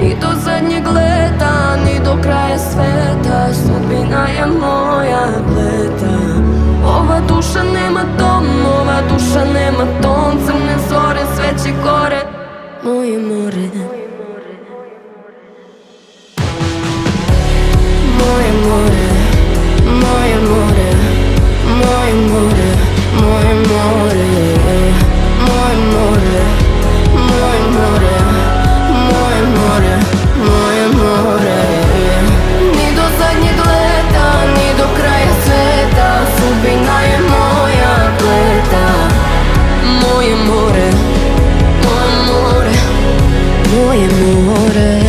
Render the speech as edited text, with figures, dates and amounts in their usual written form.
Ni do zadnjeg leta, ni do kraja sveta, sudbina je moja pleta. Ova duša nema dom, ova duša nema ton, crne zore, sve će gore, moje more. Moje more, moje more, moje more, moje more, moje more, moje more, moje more, moje more. Ni do zadnjeg leta, ni do kraja sveta, sudbina je moja pleta. Moje more, moje more, moje more.